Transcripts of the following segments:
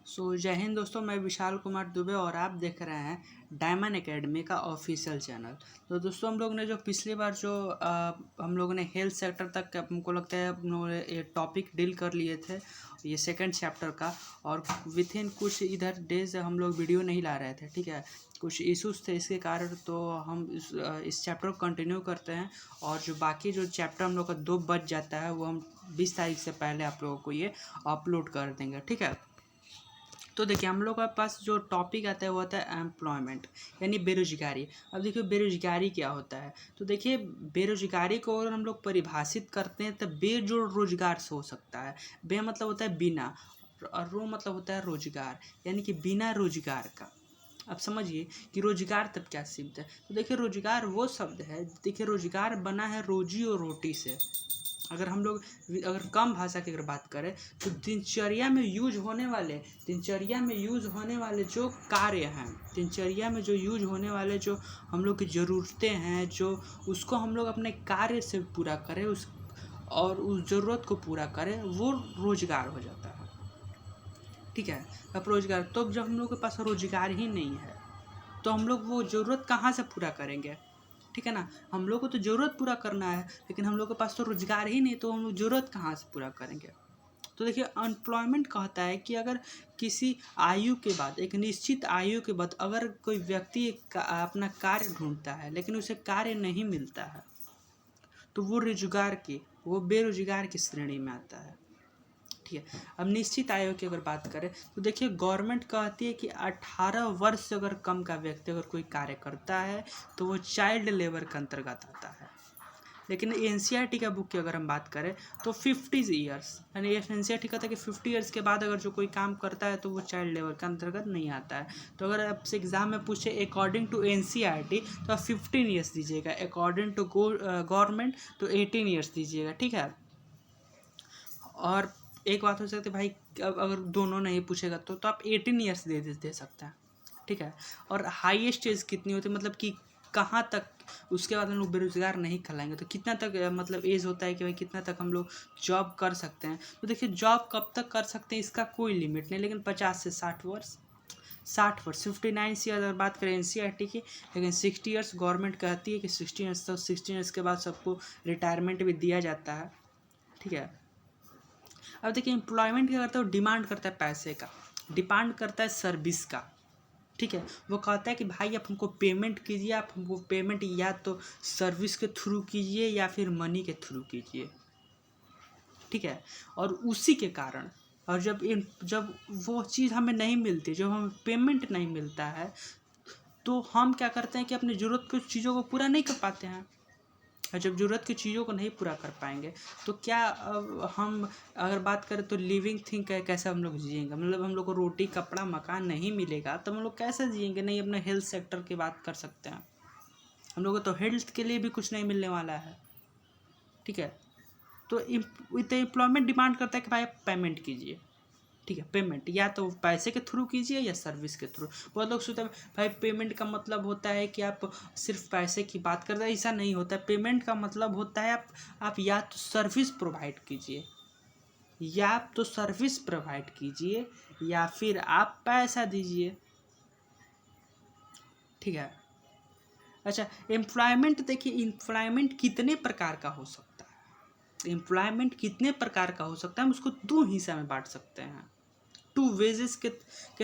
जय हिंद दोस्तों, मैं विशाल कुमार दुबे और आप देख रहे हैं डायमंड एकेडमी का ऑफिशियल चैनल। तो दोस्तों, हम लोग ने जो पिछली बार हम लोगों ने हेल्थ सेक्टर तक हमको लगता है हम लोगों ने ये टॉपिक डील कर लिए थे, ये सेकंड चैप्टर का। और विथ इन कुछ इधर डेज हम लोग वीडियो नहीं ला रहे थे, ठीक है, कुछ इश्यूज थे इसके कारण। तो हम इस चैप्टर को कंटिन्यू करते हैं और जो बाकी जो चैप्टर हम लोग का 2 बच जाता है वो हम 20 तारीख से पहले आप लोगों को ये अपलोड कर देंगे, ठीक है। तो देखिए, हम लोग के पास जो टॉपिक आता है वो आता है एम्प्लॉयमेंट, यानी बेरोजगारी। अब देखिए बेरोजगारी क्या होता है। तो देखिए, बेरोजगारी को अगर हम लोग परिभाषित करते हैं तो बेजोड़ रोजगार से हो सकता है। बे मतलब होता है बिना, और रो मतलब होता है रोजगार, यानी कि बिना रोजगार का। अब समझिए कि रोजगार तब क्या सीमित है। तो देखिए, रोजगार वो शब्द है, देखिए रोजगार बना है रोजी और रोटी से। अगर हम लोग अगर कम भाषा की अगर बात करें तो दिनचर्या में यूज होने वाले जो कार्य हैं, दिनचर्या में जो यूज होने वाले जो हम लोग की ज़रूरतें हैं, जो उसको हम लोग अपने कार्य से पूरा करें, उस और उस ज़रूरत को पूरा करें, वो रोजगार हो जाता है, ठीक है। अब रोजगार तो जब हम लोग के पास रोजगार ही नहीं है तो हम लोग वो ज़रूरत कहाँ से पूरा करेंगे, ठीक है ना। हम लोग को तो ज़रूरत पूरा करना है, लेकिन हम लोग के पास तो रोजगार ही नहीं, तो हम लोग ज़रूरत कहाँ से पूरा करेंगे। तो देखिए, अनएम्प्लॉयमेंट कहता है कि अगर किसी आयु के बाद, एक निश्चित आयु के बाद अगर कोई व्यक्ति अपना कार्य ढूंढता है लेकिन उसे कार्य नहीं मिलता है तो वो बेरोजगार की श्रेणी में आता है, ठीक है। अब निश्चित आयु की अगर बात करें तो देखिए, गवर्नमेंट कहती है कि 18 वर्ष से अगर कम का व्यक्ति अगर कोई कार्य करता है तो वो चाइल्ड लेबर के अंतर्गत आता है। लेकिन एनसीईआरटी का बुक की अगर हम बात करें तो 50 ईयर्स, यानी एनसीईआरटी कहता है कि 50 ईयर्स के बाद अगर जो कोई काम करता है तो वो चाइल्ड लेबर के अंतर्गत नहीं आता है। तो अगर आपसे एग्जाम में पूछे अकॉर्डिंग टू एनसीईआरटी तो आप 15 ईयर्स दीजिएगा, अकॉर्डिंग टू गवर्नमेंट तो 18 ईयर्स दीजिएगा, ठीक है। और एक बात हो सकती है भाई, अगर दोनों नहीं पूछेगा तो आप 18 ईयर्स दे सकते हैं, ठीक है। और हाईएस्ट एज कितनी होती है, मतलब कि कहाँ तक, उसके बाद हम लोग बेरोजगार नहीं कहलाएंगे तो कितना तक मतलब एज होता है कि भाई कितना तक हम लोग जॉब कर सकते हैं। तो देखिए, जॉब कब तक कर सकते हैं इसका कोई लिमिट नहीं, लेकिन 50 से 60 वर्ष, 59 ईयर्स अगर बात करें एनसीईआरटी की। लेकिन 60 ईयर्स गवर्नमेंट कहती है कि 60 ईयर्स, तो 60 ईयर्स के बाद सबको रिटायरमेंट भी दिया जाता है, ठीक है। अब देखिए, एम्प्लॉयमेंट क्या करता है, वो डिमांड करता है पैसे का, डिमांड करता है सर्विस का, ठीक है। वो कहता है कि भाई आप हमको पेमेंट कीजिए, आप हमको पेमेंट या तो सर्विस के थ्रू कीजिए या फिर मनी के थ्रू कीजिए, ठीक है। और उसी के कारण, और जब वो चीज़ हमें नहीं मिलती, जब हमें पेमेंट नहीं मिलता है तो हम क्या करते हैं कि अपनी ज़रूरत की चीज़ों को पूरा नहीं कर पाते हैं। और जब ज़रूरत की चीज़ों को नहीं पूरा कर पाएंगे तो क्या हम अगर बात करें तो लिविंग थिंग कैसे हम लोग जिएंगे, मतलब हम लोग को रोटी कपड़ा मकान नहीं मिलेगा तो हम लोग कैसे जिएंगे। नहीं, अपने हेल्थ सेक्टर की बात कर सकते हैं, हम लोग को तो हेल्थ के लिए भी कुछ नहीं मिलने वाला है, ठीक है। तो एम्प्लॉयमेंट डिमांड करता है कि भाई आप पेमेंट कीजिए, ठीक है। पेमेंट या तो पैसे के थ्रू कीजिए या सर्विस के थ्रू। बहुत लोग सोचते हैं भाई पेमेंट का मतलब होता है कि आप सिर्फ पैसे की बात करते हैं, ऐसा नहीं होता है। पेमेंट का मतलब होता है आप या तो सर्विस प्रोवाइड कीजिए, या फिर आप पैसा दीजिए, ठीक है। अच्छा, एम्प्लॉयमेंट देखिए, एम्प्लॉयमेंट कितने प्रकार का हो सकता है, एम्प्लॉयमेंट कितने प्रकार का हो सकता है, हम उसको 2 हिस्सा में बांट सकते हैं। 2 वेजेस के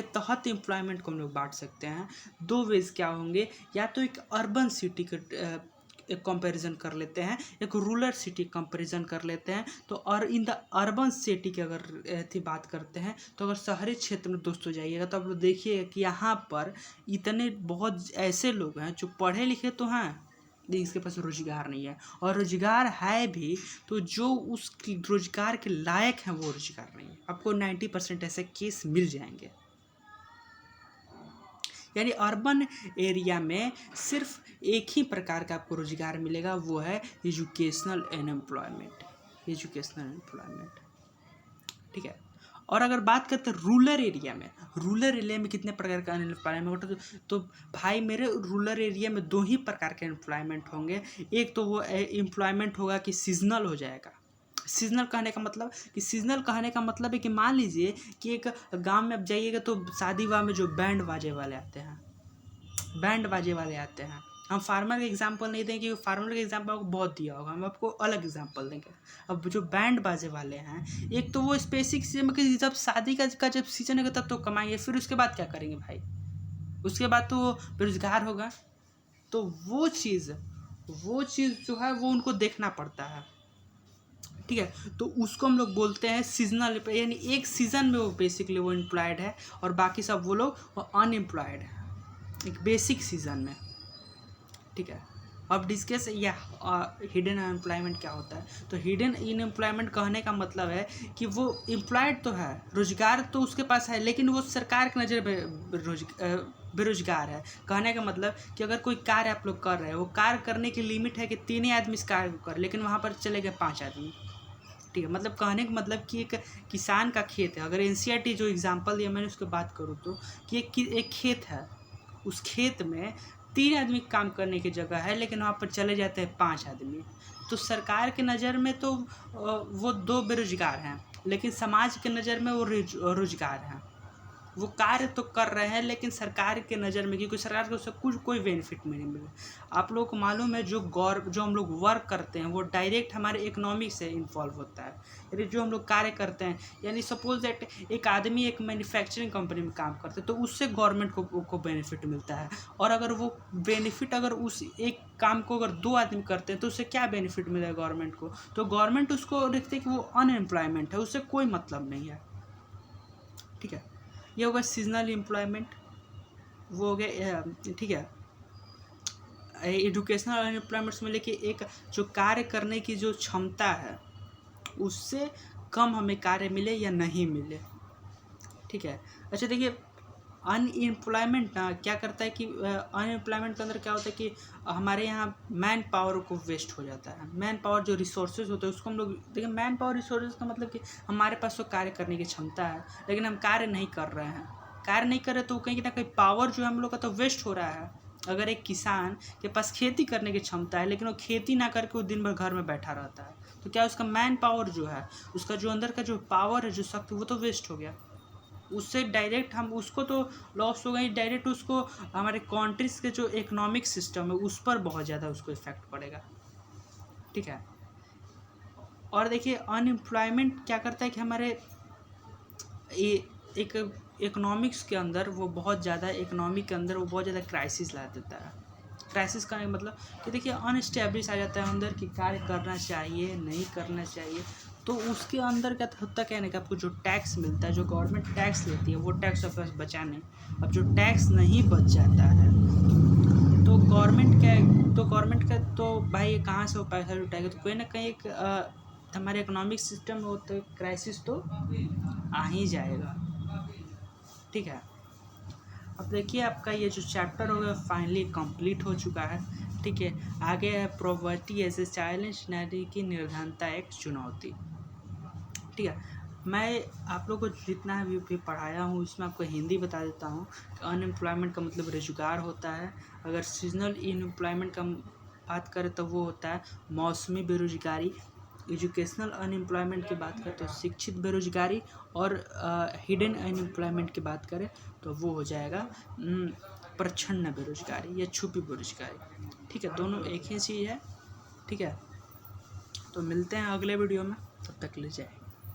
तहत एम्प्लॉयमेंट को हम लोग बांट सकते हैं। 2 वेज क्या होंगे, या तो एक अर्बन सिटी के एक कंपैरिजन कर लेते हैं, एक रूरल सिटी कंपैरिजन कर लेते हैं। तो और इन द अर्बन सिटी की अगर थी बात करते हैं तो अगर शहरी क्षेत्र में दोस्तों जाइएगा तो आप लोग देखिएगा कि यहाँ पर इतने बहुत ऐसे लोग हैं जो पढ़े लिखे तो हैं लेकिन इसके पास रोजगार नहीं है, और रोजगार है भी तो जो उस रोजगार के लायक हैं वो रोजगार नहीं है। आपको 90% ऐसे केस मिल जाएंगे। यानी अर्बन एरिया में सिर्फ एक ही प्रकार का आपको रोजगार मिलेगा, वो है एजुकेशनल एम्प्लॉयमेंट, ठीक है। और अगर बात करते हैं रूरल एरिया में कितने प्रकार का अनएम्प्लॉयमेंट होता है, तो भाई मेरे रूरल एरिया में 2 ही प्रकार के एम्प्लॉयमेंट होंगे। एक तो वो एम्प्लॉयमेंट होगा कि सीजनल हो जाएगा, सीजनल कहने का मतलब है कि मान लीजिए कि एक गांव में आप जाइएगा तो शादी विवाह में जो बैंड बाजे वाले आते हैं। हम फार्मर का एग्जांपल नहीं देंगे क्योंकि फार्मर का एग्जांपल आपको बहुत दिया होगा, हम आपको अलग एग्जांपल देंगे। अब जो बैंड बाजे वाले हैं, एक तो वो स्पेसिफिक सीजन में, जब शादी का जब सीजन होगा तब तो कमाएंगे, फिर उसके बाद क्या करेंगे भाई? उसके बाद तो वो बेरोजगार होगा। तो वो चीज़ जो है वो उनको देखना पड़ता है, ठीक है। तो उसको हम लोग बोलते हैं सीजनल, यानी एक सीज़न में वो बेसिकली वो एम्प्लॉयड है और बाकी सब वो लोग अनएम्प्लॉयड है एक बेसिक सीज़न में, ठीक है। अब डिस्कस या हिडन अनएम्प्लॉयमेंट क्या होता है। तो हिडन अनएम्प्लॉयमेंट कहने का मतलब है कि वो एम्प्लॉयड तो है, रोजगार तो उसके पास है, लेकिन वो सरकार की नज़र बेरोजगार है। कहने का मतलब कि अगर कोई कार्य आप लोग कर रहे हैं, वो कार्य करने की लिमिट है कि 3 ही आदमी इस कार्य को कर, लेकिन वहाँ पर चले गए 5 आदमी, ठीक है। मतलब कहने का मतलब कि एक किसान का खेत है, अगर एनसीईआरटी जो एग्जांपल दिया मैंने उसकी बात करूँ तो कि एक खेत है, उस खेत में 3 आदमी काम करने की जगह है, लेकिन वहाँ पर चले जाते हैं 5 आदमी। तो सरकार के नज़र में तो वो 2 बेरोजगार हैं, लेकिन समाज के नज़र में वो रोजगार हैं। वो कार्य तो कर रहे हैं, लेकिन सरकार के नज़र में, क्योंकि सरकार को उससे कोई बेनिफिट नहीं मिले। आप लोगों को मालूम है जो हम लोग वर्क करते हैं वो डायरेक्ट हमारे इकोनॉमी से इन्वॉल्व होता है। यानी जो हम लोग कार्य करते हैं, यानी सपोज दैट एक आदमी एक मैन्युफैक्चरिंग कंपनी में काम करते हैं तो उससे गवर्नमेंट को बेनिफिट मिलता है। और अगर वो बेनिफिट अगर उस एक काम को अगर 2 आदमी करते हैं तो उससे क्या बेनिफिट मिलेगा गवर्नमेंट को? तो गवर्नमेंट उसको देखते हैं कि वो अनएम्प्लॉयमेंट है, उससे कोई मतलब नहीं है, ठीक है। ये होगा सीजनल एम्प्लॉयमेंट, वो हो गया, ठीक है। एजुकेशनल अनएम्प्लॉयमेंट में लेके एक जो कार्य करने की जो क्षमता है उससे कम हमें कार्य मिले या नहीं मिले, ठीक है। अच्छा देखिए, अनएम्प्लॉयमेंट ना क्या करता है कि अनएम्प्लॉयमेंट के अंदर क्या होता है कि हमारे यहाँ मैन पावर को वेस्ट हो जाता है। मैन पावर जो रिसोर्सेज होते हैं उसको हम लोग देखिए, मैन पावर रिसोर्सेज का मतलब कि हमारे पास तो कार्य करने की क्षमता है, लेकिन हम कार्य नहीं कर रहे हैं, तो कहीं ना कहीं पावर जो है हम लोग का तो वेस्ट हो रहा है। अगर एक किसान के पास खेती करने की क्षमता है, लेकिन वो खेती ना करके वो दिन भर घर में बैठा रहता है, तो क्या उसका मैन पावर जो है, उसका जो अंदर का जो पावर है, जो शक्ति, वो तो वेस्ट हो गया। उससे डायरेक्ट हम उसको तो लॉस हो गई, डायरेक्ट उसको हमारे कंट्रीज़ के जो इकोनॉमिक सिस्टम है उस पर बहुत ज़्यादा उसको इफेक्ट पड़ेगा, ठीक है। और देखिए, अनएम्प्लॉयमेंट क्या करता है कि हमारे एक इकोनॉमिक्स के अंदर वो बहुत ज़्यादा बहुत ज़्यादा क्राइसिस ला देता है। क्राइसिस का मतलब कि देखिए, अनस्टेब्लिश आ जाता है अंदर कि कार्य करना चाहिए नहीं करना चाहिए। तो उसके अंदर क्या होता है कि आपको जो टैक्स मिलता है, जो गवर्नमेंट टैक्स लेती है, वो टैक्स आपके पास बचा नहीं। अब जो टैक्स नहीं बच जाता है तो गवर्नमेंट का तो भाई कहाँ से वो पैसा जुटाएगा? तो कोई ना कहीं एक हमारे इकोनॉमिक सिस्टम में होता है क्राइसिस तो आ ही जाएगा, ठीक है। अब देखिए, आपका ये जो चैप्टर हो गया फाइनली कंप्लीट हो चुका है, ठीक है। आगे है पॉवर्टी एज ए चैलेंज, नारी की निर्धनता एक चुनौती, ठीक है। मैं आप लोगों को जितना भी पढ़ाया हूँ इसमें आपको हिंदी बता देता हूँ। अनएम्प्लॉयमेंट का मतलब रोजगार होता है। अगर सीजनल अनएम्प्लॉयमेंट का बात करें तो वो होता है मौसमी बेरोजगारी। एजुकेशनल अनएम्प्लॉयमेंट की बात करें तो शिक्षित बेरोजगारी। और हिडन अनएम्प्लॉयमेंट की बात करें तो वो हो जाएगा प्रच्छन्न बेरोजगारी या छुपी बेरोजगारी, ठीक है। दोनों एक ही चीज़ है, ठीक है। तो मिलते हैं अगले वीडियो में, तब तक ले जाए।